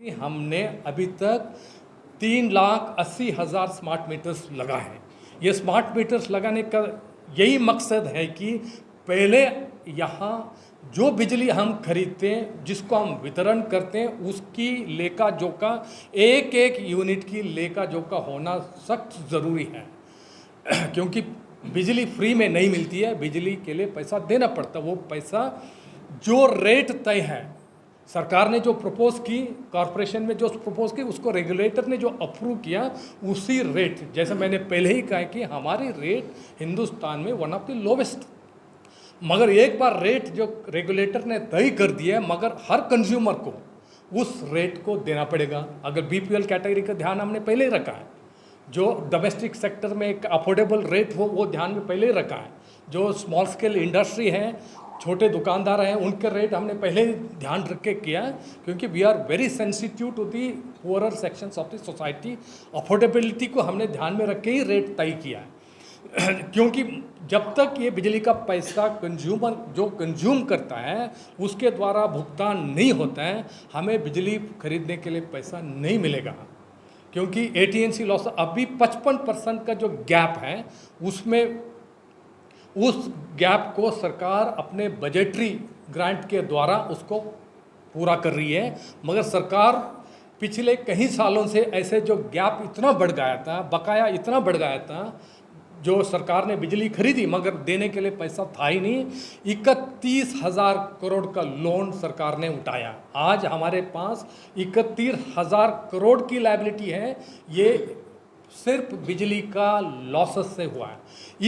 हमने अभी तक 3,80,000 स्मार्ट मीटर्स लगा है। ये स्मार्ट मीटर्स लगाने का यही मकसद है कि पहले यहाँ जो बिजली हम खरीदते हैं, जिसको हम वितरण करते हैं, उसकी लेखा जोखा, एक एक यूनिट की लेखा जोखा होना सख्त ज़रूरी है। क्योंकि बिजली फ्री में नहीं मिलती है, बिजली के लिए पैसा देना पड़ता है। वो पैसा जो रेट तय है, सरकार ने जो प्रपोज की, कॉरपोरेशन में जो प्रपोज की, उसको रेगुलेटर ने जो अप्रूव किया, उसी रेट, जैसे मैंने पहले ही कहा कि हमारी रेट हिंदुस्तान में वन ऑफ द लोवेस्ट। मगर एक बार रेट जो रेगुलेटर ने तय कर दिया है, मगर हर कंज्यूमर को उस रेट को देना पड़ेगा। अगर बीपीएल कैटेगरी का ध्यान हमने पहले ही रखा है, जो डोमेस्टिक सेक्टर में एक अफोर्डेबल रेट हो वो ध्यान में पहले ही रखा है, जो स्मॉल स्केल इंडस्ट्री है, छोटे दुकानदार हैं, उनके रेट हमने पहले ही ध्यान रख के किया है। क्योंकि we are very sensitive to the poorer sections of the society. Affordability को हमने ध्यान में रख के ही रेट तय किया है। क्योंकि जब तक ये बिजली का पैसा कंज्यूमर जो कंज्यूम करता है उसके द्वारा भुगतान नहीं होता है, हमें बिजली खरीदने के लिए पैसा नहीं मिलेगा। क्योंकि AT&C लॉस अभी 55% का जो गैप है, उसमें उस गैप को सरकार अपने बजटरी ग्रांट के द्वारा उसको पूरा कर रही है। मगर सरकार पिछले कई सालों से ऐसे जो गैप इतना बढ़ गया था, बकाया इतना बढ़ गया था, जो सरकार ने बिजली खरीदी मगर देने के लिए पैसा था ही नहीं। 31,000 करोड़ का लोन सरकार ने उठाया। आज हमारे पास 31,000 करोड़ की लायबिलिटी है। ये सिर्फ बिजली का लॉसेस से हुआ है।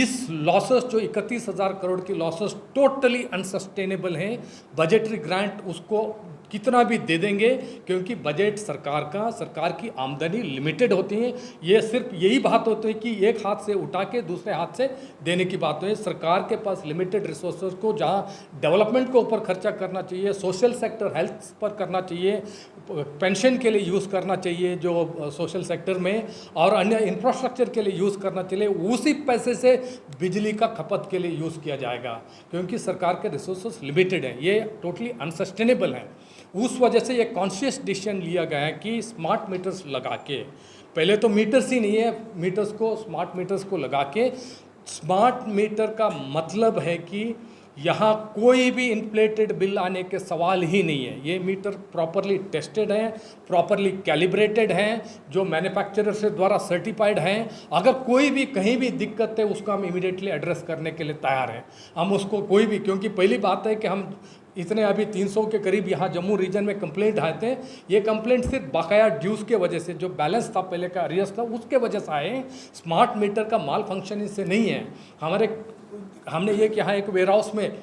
इस लॉसेस जो 31,000 करोड़ की लॉसेस टोटली अनसस्टेनेबल हैं। बजटरी ग्रांट उसको कितना भी दे देंगे, क्योंकि बजट सरकार की आमदनी लिमिटेड होती है। ये सिर्फ यही बात होती है कि एक हाथ से उठा के दूसरे हाथ से देने की बात है। सरकार के पास लिमिटेड रिसोर्सेज को जहाँ डेवलपमेंट के ऊपर खर्चा करना चाहिए, सोशल सेक्टर हेल्थ पर करना चाहिए, पेंशन के लिए यूज़ करना चाहिए जो सोशल सेक्टर में, और अन्य इंफ्रास्ट्रक्चर के लिए यूज़ करना चाहिए, उसी पैसे से बिजली का खपत के लिए यूज़ किया जाएगा। क्योंकि सरकार के रिसोर्सेज लिमिटेड हैं, ये टोटली अनसस्टेनेबल हैं। उस वजह से ये कॉन्शियस डिसीजन लिया गया है कि स्मार्ट मीटर्स लगा के, पहले तो मीटर्स ही नहीं है, मीटर्स को स्मार्ट मीटर्स को लगा के, स्मार्ट मीटर का मतलब है कि यहाँ कोई भी इन्फ्लेटेड बिल आने के सवाल ही नहीं है। ये मीटर प्रॉपरली टेस्टेड हैं, प्रॉपरली कैलिब्रेटेड हैं, जो मैन्युफैक्चरर से द्वारा सर्टिफाइड हैं। अगर कोई भी कहीं भी दिक्कत है उसको हम इमीडिएटली एड्रेस करने के लिए तैयार हैं। हम उसको कोई भी, क्योंकि पहली बात है कि हम इतने अभी 300 के करीब यहाँ जम्मू रीजन में कंप्लेंट आए थे। ये कंप्लेंट सिर्फ बकाया ड्यूज़ के वजह से, जो बैलेंस था पहले का अरियर्स था, उसके वजह से आए। स्मार्ट मीटर का माल फंक्शनिंग से नहीं है। हमने ये कि यहाँ एक वेयर हाउस में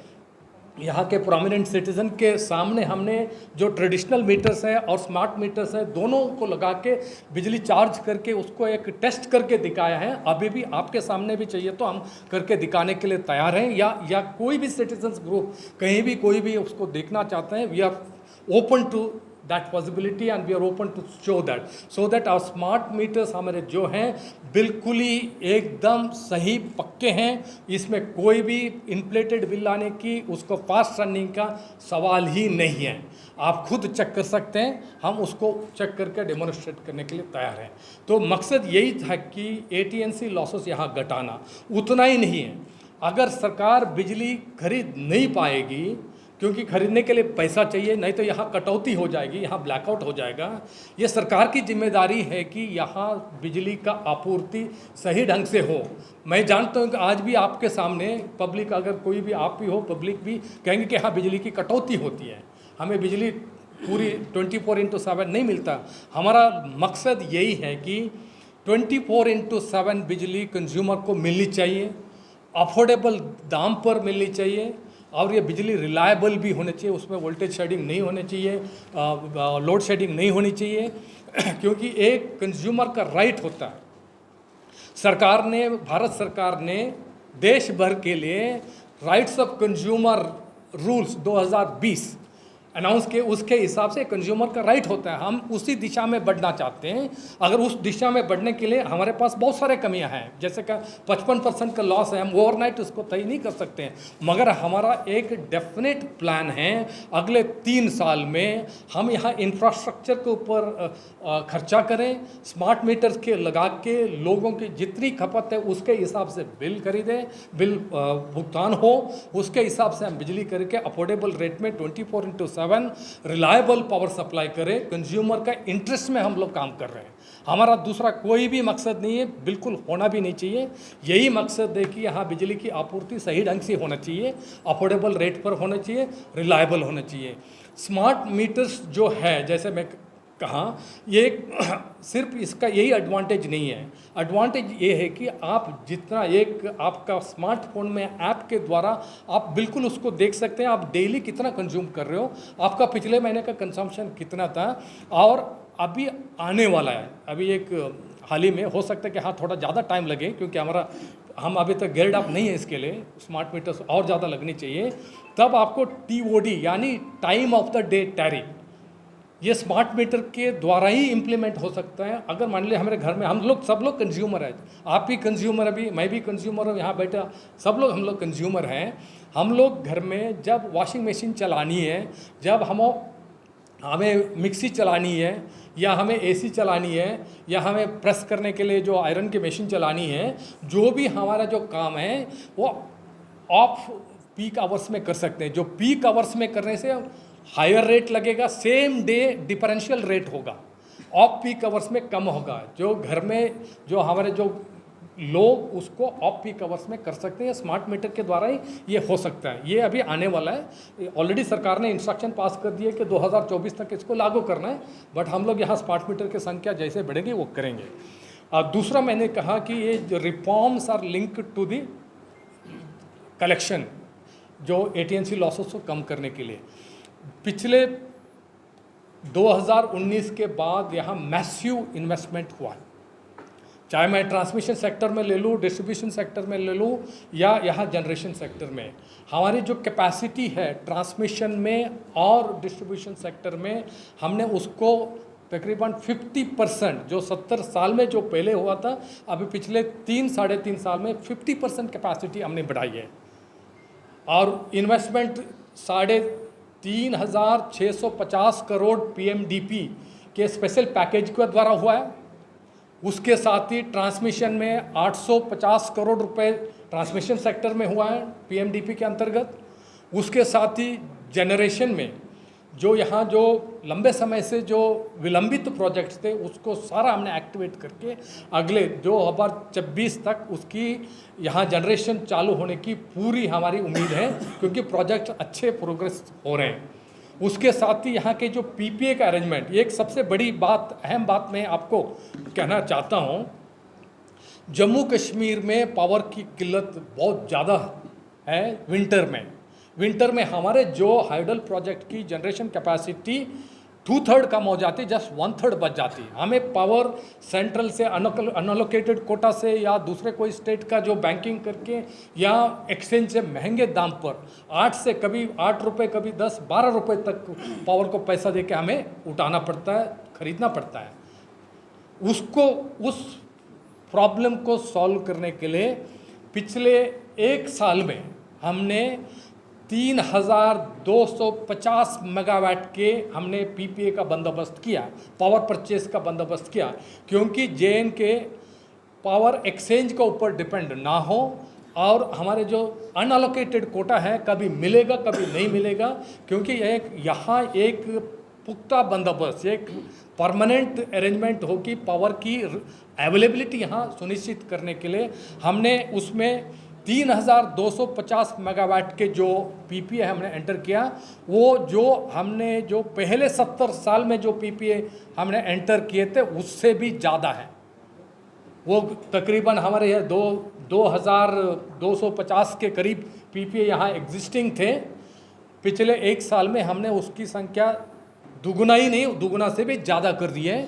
यहाँ के प्रोमिनेंट सिटीज़न के सामने हमने जो ट्रेडिशनल मीटर्स हैं और स्मार्ट मीटर्स हैं, दोनों को लगा के बिजली चार्ज करके उसको एक टेस्ट करके दिखाया है। अभी भी आपके सामने भी चाहिए तो हम करके दिखाने के लिए तैयार हैं। या कोई भी सिटीजन्स ग्रुप कहीं भी कोई भी उसको देखना चाहते हैं, we are open to that possibility and we are open to show that, so that our smart meters हमारे जो हैं बिल्कुल ही एकदम सही पक्के हैं। इसमें कोई भी इन्फ्लेटेड बिल आने की, उसको फास्ट रनिंग का सवाल ही नहीं है। आप खुद चेक कर सकते हैं, हम उसको चेक करके डेमोन्स्ट्रेट करने के लिए तैयार हैं। तो मकसद यही था कि AT&C लॉसेस यहाँ घटाना। उतना ही नहीं है, अगर सरकार बिजली खरीद नहीं पाएगी, क्योंकि खरीदने के लिए पैसा चाहिए, नहीं तो यहाँ कटौती हो जाएगी, यहाँ ब्लैकआउट हो जाएगा। ये सरकार की जिम्मेदारी है कि यहाँ बिजली का आपूर्ति सही ढंग से हो। मैं जानता हूँ कि आज भी आपके सामने पब्लिक, अगर कोई भी आप भी हो, पब्लिक भी कहेंगे कि हाँ बिजली की कटौती होती है, हमें बिजली पूरी 24/7 नहीं मिलता। हमारा मकसद यही है कि 24/7 बिजली कंज्यूमर को मिलनी चाहिए, अफोर्डेबल दाम पर मिलनी चाहिए, और ये बिजली रिलायबल भी होनी चाहिए। उसमें वोल्टेज शेडिंग नहीं होनी चाहिए, लोड शेडिंग नहीं होनी चाहिए। क्योंकि एक कंज्यूमर का राइट होता है। भारत सरकार ने देश भर के लिए rights of consumer rules 2020 announce किए, उसके हिसाब से कंज्यूमर का राइट होता है। हम उसी दिशा में बढ़ना चाहते हैं। अगर उस दिशा में बढ़ने के लिए हमारे पास बहुत सारे कमियां हैं, जैसे कि 55% का लॉस है, हम ओवरनाइट उसको तय नहीं कर सकते हैं, मगर हमारा एक डेफिनेट प्लान है अगले 3 साल में हम यहाँ इंफ्रास्ट्रक्चर के ऊपर खर्चा करें, स्मार्ट मीटर्स के लगा के लोगों की जितनी खपत है उसके हिसाब से बिल खरीदें, बिल भुगतान हो, उसके हिसाब से हम बिजली करके अफोर्डेबल रेट में 24/7 रिलायबल पावर सप्लाई करें। कंज्यूमर का इंटरेस्ट में हम लोग काम कर रहे हैं। हमारा दूसरा कोई भी मकसद नहीं है, बिल्कुल होना भी नहीं चाहिए। यही मकसद है कि यहाँ बिजली की आपूर्ति सही ढंग से होना चाहिए, अफोर्डेबल रेट पर होना चाहिए, रिलायबल होना चाहिए। स्मार्ट मीटर्स जो है, जैसे मैं कहा, ये सिर्फ इसका यही एडवांटेज नहीं है। एडवांटेज ये है कि आप जितना एक आपका स्मार्टफोन में ऐप के द्वारा आप बिल्कुल उसको देख सकते हैं, आप डेली कितना कंज्यूम कर रहे हो, आपका पिछले महीने का कंजम्पशन कितना था और अभी आने वाला है। अभी एक हाल ही में हो सकता है कि हाँ थोड़ा ज़्यादा टाइम लगे, क्योंकि हम अभी तक गेयर्ड अप नहीं है इसके लिए, स्मार्ट मीटर्स और ज़्यादा लगनी चाहिए। तब आपको TOD यानी time of the day tariff, ये स्मार्ट मीटर के द्वारा ही इम्प्लीमेंट हो सकता है। अगर मान लीजिए हमारे घर में सब लोग कंज्यूमर है, आप भी कंज्यूमर, अभी मैं भी कंज्यूमर हूँ, यहाँ बैठा सब लोग हम लोग कंज्यूमर हैं। हम लोग घर में जब वॉशिंग मशीन चलानी है, जब हमें मिक्सी चलानी है, या हमें AC चलानी है, या हमें प्रेस करने के लिए जो आयरन की मशीन चलानी है, जो भी हमारा जो काम है वो ऑफ पीक आवर्स में कर सकते हैं। जो पीक आवर्स में करने से हायर रेट लगेगा, सेम डे डिफरेंशियल रेट होगा, ऑफ पीक आवर्स में कम होगा। जो घर में जो हमारे जो लोग उसको ऑफ पीक आवर्स में कर सकते हैं, स्मार्ट मीटर के द्वारा ही ये हो सकता है। ये अभी आने वाला है, ऑलरेडी सरकार ने इंस्ट्रक्शन पास कर दिए कि 2024 तक इसको लागू करना है, बट हम लोग यहाँ स्मार्ट मीटर की संख्या जैसे बढ़ेगी वो करेंगे। दूसरा मैंने कहा कि ये जो reforms are link to the collection, जो AT&C लॉसेस को कम करने के लिए पिछले 2019 के बाद यहाँ मैसिव इन्वेस्टमेंट हुआ, चाहे मैं ट्रांसमिशन सेक्टर में ले लूँ, डिस्ट्रीब्यूशन सेक्टर में ले लूँ, या यहाँ जनरेशन सेक्टर में। हमारी जो कैपेसिटी है ट्रांसमिशन में और डिस्ट्रीब्यूशन सेक्टर में, हमने उसको तकरीबन 50%, जो 70 साल में जो पहले हुआ था, अभी पिछले 3-3.5 साल में 50% कैपेसिटी हमने बढ़ाई है। और इन्वेस्टमेंट 3,650 करोड़ PMDP के स्पेशल पैकेज के द्वारा हुआ है। उसके साथ ही ट्रांसमिशन में 850 करोड़ रुपए ट्रांसमिशन सेक्टर में हुआ है PMDP के अंतर्गत। उसके साथ ही जनरेशन में जो यहाँ जो लंबे समय से जो विलंबित प्रोजेक्ट्स थे उसको सारा हमने एक्टिवेट करके अगले 2026 तक उसकी यहाँ जनरेशन चालू होने की पूरी हमारी उम्मीद है, क्योंकि प्रोजेक्ट अच्छे प्रोग्रेस हो रहे हैं। उसके साथ ही यहाँ के जो PPA का अरेंजमेंट, एक सबसे बड़ी बात, अहम बात मैं आपको कहना चाहता हूँ, जम्मू कश्मीर में पावर की किल्लत बहुत ज़्यादा है। विंटर में हमारे जो हाइडल प्रोजेक्ट की जनरेशन कैपेसिटी 2/3 कम हो जाती, जस्ट 1/3 बच जाती। हमें पावर सेंट्रल से अनअलोकेटेड कोटा से या दूसरे कोई स्टेट का जो बैंकिंग करके या एक्सचेंज से महंगे दाम पर 8 से कभी 8 रुपये, कभी 10-12 रुपये तक पावर को पैसा दे के हमें उठाना पड़ता है, खरीदना पड़ता है। उस प्रॉब्लम को सॉल्व करने के लिए पिछले 1 साल में हमने 3,250 मेगावाट के हमने PPA का बंदोबस्त किया, पावर परचेज का बंदोबस्त किया, क्योंकि JNK पावर एक्सचेंज के ऊपर डिपेंड ना हो और हमारे जो अनअलोकेटेड कोटा है कभी मिलेगा कभी नहीं मिलेगा, क्योंकि यहाँ एक पुख्ता बंदोबस्त, एक परमानेंट अरेंजमेंट हो कि पावर की अवेलेबिलिटी यहाँ सुनिश्चित करने के लिए हमने उसमें 3,250 मेगावाट के जो PPA हमने एंटर किया, वो जो हमने जो पहले 70 साल में जो PPA हमने एंटर किए थे उससे भी ज़्यादा है। वो तकरीबन हमारे यहाँ 2,250 के करीब PPA यहाँ एग्जिस्टिंग थे। पिछले 1 साल में हमने उसकी संख्या दुगुना ही नहीं, दुगुना से भी ज़्यादा कर दी है।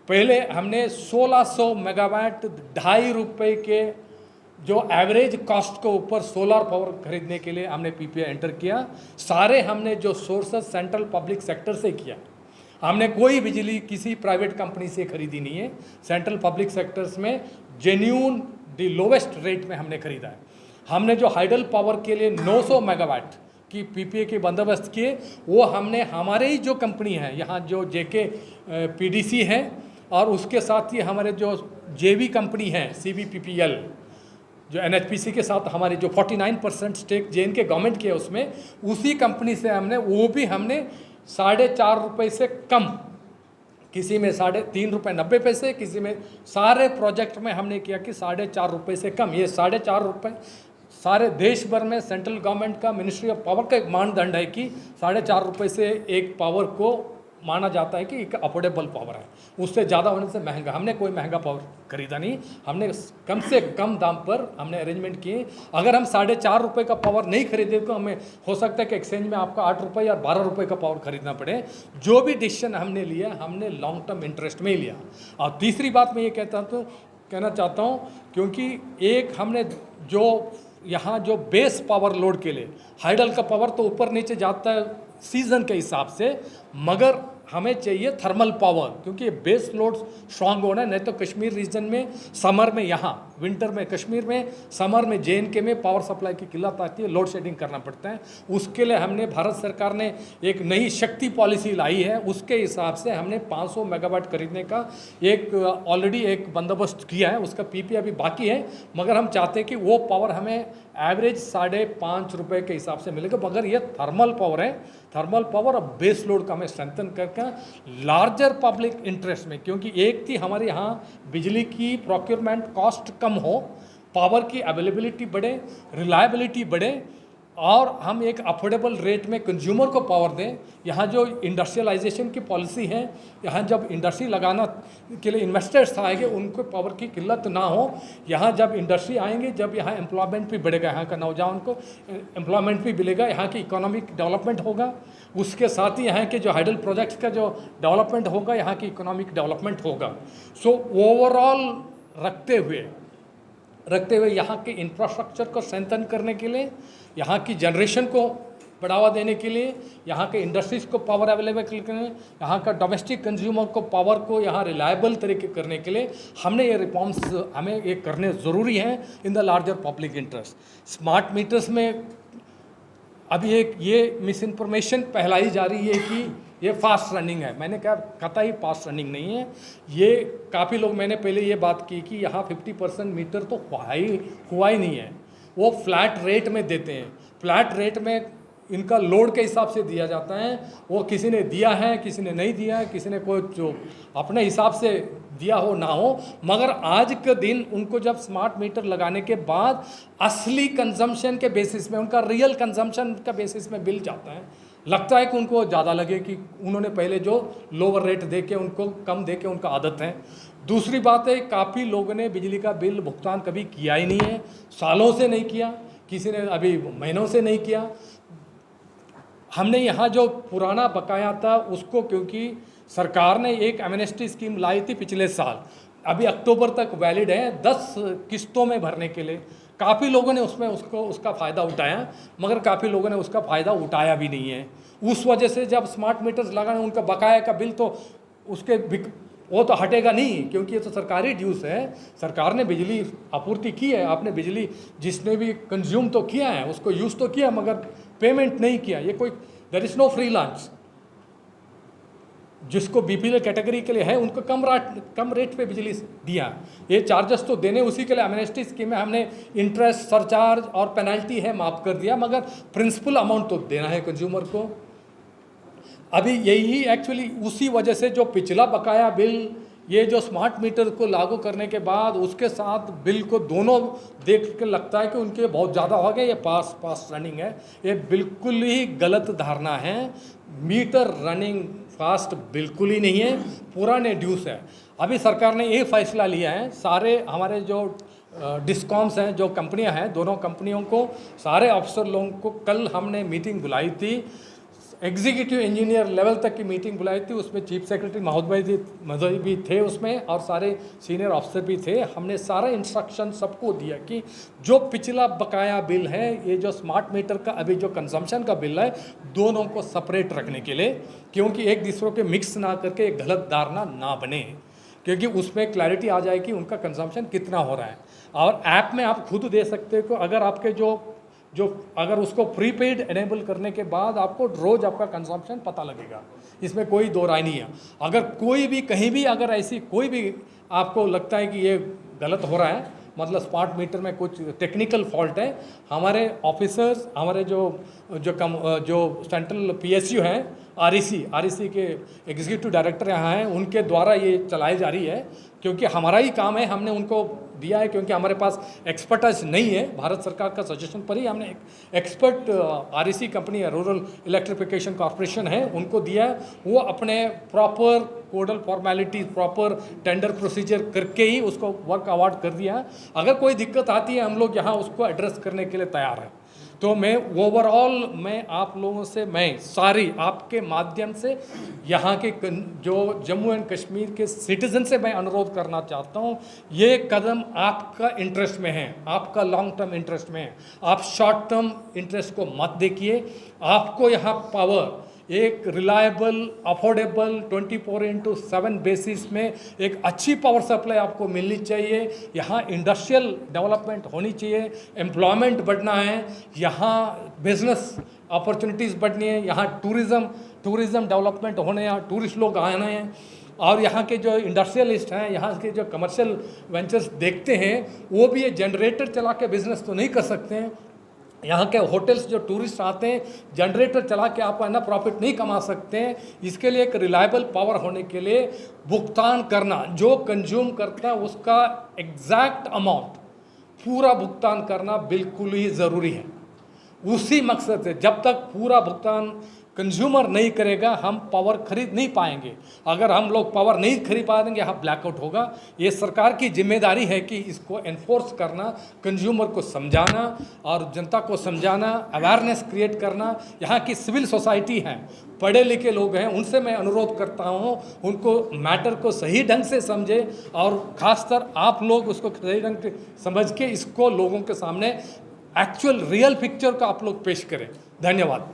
पहले हमने 1,600 मेगावाट 2.5 रुपये के जो एवरेज कॉस्ट को ऊपर सोलर पावर खरीदने के लिए हमने पीपीए एंटर किया। सारे हमने जो सोर्सेस सेंट्रल पब्लिक सेक्टर से किया, हमने कोई बिजली किसी प्राइवेट कंपनी से खरीदी नहीं है। सेंट्रल पब्लिक सेक्टर्स में जेन्यून दी लोवेस्ट रेट में हमने खरीदा है। हमने जो हाइडल पावर के लिए 900 मेगावाट की पीपीए के बंदोबस्त किए, वो हमने हमारे ही जो कंपनी है यहाँ जो जेके पीडीसी है, और उसके साथ ही हमारे जो जेवी कंपनी है सीबीपीपीएल, जो एनएचपीसी के साथ हमारी जो 49% स्टेक जेएनके गवर्नमेंट की है, उसमें उसी कंपनी से हमने, वो भी हमने 4.5 रुपये से कम, किसी में 3.5 रुपये 90 पैसे, किसी में, सारे प्रोजेक्ट में हमने किया कि 4.5 रुपये से कम। ये 4.5 रुपये सारे देश भर में सेंट्रल गवर्नमेंट का मिनिस्ट्री ऑफ पावर का एक मानदंड है कि 4.5 रुपये से एक पावर को माना जाता है कि एक अफोर्डेबल पावर है, उससे ज़्यादा होने से महंगा। हमने कोई महंगा पावर खरीदा नहीं, हमने कम से कम दाम पर हमने अरेंजमेंट किए। अगर हम 4.5 रुपये का पावर नहीं खरीदे तो हमें हो सकता है कि एक्सचेंज में आपका 8 रुपये या 12 रुपये का पावर खरीदना पड़े। जो भी डिसीजन हमने लिया, हमने लॉन्ग टर्म इंटरेस्ट में ही लिया। और तीसरी बात मैं ये कहना चाहता हूँ, क्योंकि एक हमने जो यहाँ जो बेस पावर लोड के लिए, हाइडल का पावर तो ऊपर नीचे जाता है सीज़न के हिसाब से, मगर हमें चाहिए थर्मल पावर, क्योंकि बेस लोड स्ट्रांग होना है। नहीं तो कश्मीर रीजन में समर में, यहाँ विंटर में कश्मीर में, समर में जेएनके में पावर सप्लाई की किल्लत आती है, लोड शेडिंग करना पड़ता है। उसके लिए हमने, भारत सरकार ने एक नई शक्ति पॉलिसी लाई है, उसके हिसाब से हमने 500 मेगावाट खरीदने का एक ऑलरेडी एक बंदोबस्त किया है। उसका पीपीए अभी बाकी है, मगर हम चाहते हैं कि वो पावर हमें एवरेज 5.5 रुपये के हिसाब से मिलेगा। मगर ये थर्मल पावर है, थर्मल पावर और बेस लोड का हमें स्ट्रेंथन करके लार्जर पब्लिक इंटरेस्ट में, क्योंकि एक थी हमारे यहाँ बिजली की प्रोक्योरमेंट कॉस्ट कम हो, पावर की अवेलेबिलिटी बढ़े, रिलायबिलिटी बढ़े, और हम एक अफोर्डेबल रेट में कंज्यूमर को पावर दें। यहाँ जो इंडस्ट्रियलाइजेशन की पॉलिसी है, यहाँ जब इंडस्ट्री लगाना के लिए इन्वेस्टर्स आएंगे, उनको पावर की किल्लत ना हो। यहाँ जब इंडस्ट्री आएंगे, जब यहाँ एम्प्लॉयमेंट भी बढ़ेगा, यहाँ का नौजवान को एम्प्लॉयमेंट भी मिलेगा, यहाँ की इकोनॉमिक डेवलपमेंट होगा। उसके साथ ही यहाँ के जो हाइडल प्रोजेक्ट्स का जो डेवलपमेंट होगा, यहाँ की इकोनॉमिक डेवलपमेंट होगा। सो ओवरऑल रखते हुए यहाँ के इंफ्रास्ट्रक्चर को स्ट्रेंथन करने के लिए, यहाँ की जनरेशन को बढ़ावा देने के लिए, यहाँ के इंडस्ट्रीज़ को पावर अवेलेबल करने, यहाँ का डोमेस्टिक कंज्यूमर को पावर को यहाँ रिलायबल तरीके करने के लिए हमने ये रिफॉर्म्स हमें ये करने ज़रूरी हैं in the larger public interest. Smart meters में अभी एक ये मिस इन्फॉर्मेशन फैलाई जा रही है कि ये फास्ट रनिंग है। मैंने कहा कतई फास्ट रनिंग नहीं है। ये काफ़ी लोग, मैंने पहले ये बात की कि यहाँ 50% मीटर तो हुआ ही नहीं है। वो फ्लैट रेट में देते हैं, फ्लैट रेट में इनका लोड के हिसाब से दिया जाता है। वो किसी ने दिया है, किसी ने नहीं दिया है, किसी ने कोई जो अपने हिसाब से दिया हो ना हो, मगर आज के दिन उनको जब स्मार्ट मीटर लगाने के बाद असली कंजम्पशन के बेसिस में, उनका रियल कंजम्पशन का बेसिस में बिल जाता है। लगता है कि उनको ज़्यादा लगे कि उन्होंने पहले जो लोअर रेट दे के उनको कम दे के उनका आदत है। दूसरी बात है, काफ़ी लोगों ने बिजली का बिल भुगतान कभी किया ही नहीं है, सालों से नहीं किया, किसी ने अभी महीनों से नहीं किया। हमने यहाँ जो पुराना बकाया था उसको, क्योंकि सरकार ने एक एमनेस्टी स्कीम लाई थी पिछले साल, अभी अक्टूबर तक वैलिड है, 10 किस्तों में भरने के लिए। काफ़ी लोगों ने उसका फ़ायदा उठाया, मगर काफ़ी लोगों ने उसका फ़ायदा उठाया भी नहीं है। उस वजह से जब स्मार्ट मीटर्स लगाने, उनका बकाया का बिल तो वो तो हटेगा नहीं, क्योंकि ये तो सरकारी ड्यूज़ है। सरकार ने बिजली आपूर्ति की है, आपने बिजली जिसने भी कंज्यूम तो किया है, उसको यूज़ तो किया, मगर पेमेंट नहीं किया। ये कोई there is no free lunch. जिसको बीपीएल कैटेगरी के लिए है उनको कम रेट पे बिजली दिया। ये चार्जेस तो देने, उसी के लिए एमनेस्टी स्कीम में हमने इंटरेस्ट, सरचार्ज और पेनल्टी है माफ़ कर दिया, मगर प्रिंसिपल अमाउंट तो देना है कंज्यूमर को। अभी यही एक्चुअली उसी वजह से जो पिछला बकाया बिल, ये जो स्मार्ट मीटर को लागू करने के बाद उसके साथ बिल को दोनों देख के लगता है कि उनके बहुत ज़्यादा हो गए, ये पास रनिंग है। ये बिल्कुल ही गलत धारणा है। मीटर रनिंग फास्ट बिल्कुल ही नहीं है, पुराने ड्यूस है। अभी सरकार ने ये फैसला लिया है, सारे हमारे जो डिस्कॉम्स हैं, जो कंपनियां हैं, दोनों कंपनियों को, सारे अफसर लोगों को कल हमने मीटिंग बुलाई थी। एग्जीक्यूटिव इंजीनियर लेवल तक की मीटिंग बुलाई थी, उसमें चीफ सेक्रेटरी महोदय भी थे उसमें, और सारे सीनियर ऑफिसर भी थे। हमने सारा इंस्ट्रक्शन सबको दिया कि जो पिछला बकाया बिल है, ये जो स्मार्ट मीटर का अभी जो कंजम्पशन का बिल है, दोनों को सेपरेट रखने के लिए, क्योंकि एक दूसरों के मिक्स ना करके एक गलत धारणा ना बने, क्योंकि उसमें क्लैरिटी आ जाएगी उनका कंजम्पशन कितना हो रहा है। और ऐप में आप खुद दे सकते हो कि अगर आपके जो अगर उसको प्रीपेड एनेबल करने के बाद आपको रोज़ आपका कंजम्पशन पता लगेगा, इसमें कोई दो राय नहीं है। अगर कोई भी कहीं भी अगर ऐसी कोई भी आपको लगता है कि ये गलत हो रहा है, मतलब स्मार्ट मीटर में कुछ टेक्निकल फॉल्ट है, हमारे ऑफिसर्स, हमारे जो सेंट्रल पीएसयू हैं, आरईसी के एग्जीक्यूटिव डायरेक्टर यहाँ हैं, उनके द्वारा ये चलाई जा रही है, क्योंकि हमारा ही काम है, हमने उनको दिया है, क्योंकि हमारे पास एक्सपर्टाइज नहीं है। भारत सरकार का सजेशन पर ही हमने एक्सपर्ट आरईसी कंपनी है, रूरल इलेक्ट्रिफिकेशन कॉर्पोरेशन है, उनको दिया है। वो अपने प्रॉपर कोडल फॉर्मेलिटीज, प्रॉपर टेंडर प्रोसीजर करके ही उसको वर्क अवार्ड कर दिया है। अगर कोई दिक्कत आती है, हम लोग यहाँ उसको एड्रेस करने के लिए तैयार हैं। तो मैं ओवरऑल आप लोगों से, मैं सारी आपके माध्यम से यहाँ के जो जम्मू एंड कश्मीर के सिटीज़न से मैं अनुरोध करना चाहता हूँ, ये कदम आपका इंटरेस्ट में है, आपका लॉन्ग टर्म इंटरेस्ट में है। आप शॉर्ट टर्म इंटरेस्ट को मत देखिए। आपको यहाँ पावर एक रिलायबल, अफोर्डेबल 24/7 बेसिस में एक अच्छी पावर सप्लाई आपको मिलनी चाहिए। यहाँ इंडस्ट्रियल डेवलपमेंट होनी चाहिए, एम्प्लॉयमेंट बढ़ना है, यहाँ बिजनेस अपॉर्चुनिटीज़ बढ़नी है, यहाँ टूरिज़्म डेवलपमेंट होने, यहाँ टूरिस्ट लोग आने हैं, और यहाँ के जो इंडस्ट्रियलिस्ट हैं, यहाँ के जो कमर्शियल वेंचर्स देखते हैं, वो भी ये जनरेटर चला के बिजनेस तो नहीं कर सकते हैं। यहाँ के होटल्स जो टूरिस्ट आते हैं, जनरेटर चला के आप ना प्रॉफिट नहीं कमा सकते हैं। इसके लिए एक रिलायबल पावर होने के लिए भुगतान करना, जो कंज्यूम करता है उसका एग्जैक्ट अमाउंट पूरा भुगतान करना बिल्कुल ही ज़रूरी है। उसी मकसद से जब तक पूरा भुगतान कंज्यूमर नहीं करेगा, हम पावर खरीद नहीं पाएंगे। अगर हम लोग पावर नहीं खरीद पाएंगे, यहाँ ब्लैकआउट होगा। ये सरकार की जिम्मेदारी है कि इसको एनफोर्स करना, कंज्यूमर को समझाना और जनता को समझाना, अवेयरनेस क्रिएट करना। यहाँ की सिविल सोसाइटी है, पढ़े लिखे लोग हैं, उनसे मैं अनुरोध करता हूँ, उनको मैटर को सही ढंग से समझे, और ख़ासकर आप लोग उसको सही ढंग से समझ के इसको लोगों के सामने एक्चुअल रियल पिक्चर का आप लोग पेश करें। धन्यवाद।